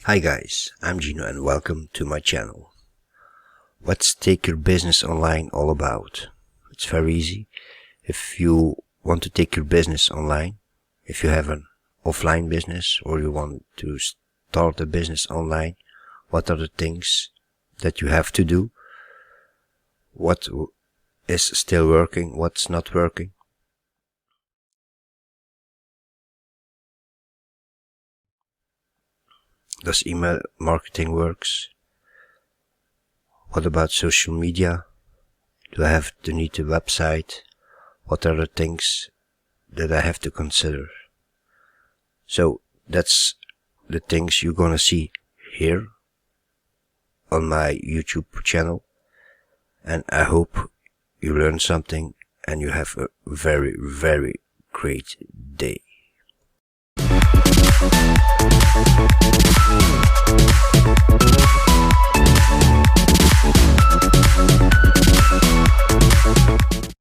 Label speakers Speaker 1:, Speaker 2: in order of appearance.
Speaker 1: Hi guys, I'm Gino and welcome to my channel. What's Take Your Business Online all about? It's very easy. If you want to take your business online, if you have an offline business or you want to start a business online, what are the things that you have to do? What is still working? What's not working? Does email marketing works? What about social media? Do I have to need a website? What are the things that I have to consider? So that's the things you're gonna see here on my YouTube channel, and I hope you learn something and you have a very, very great day.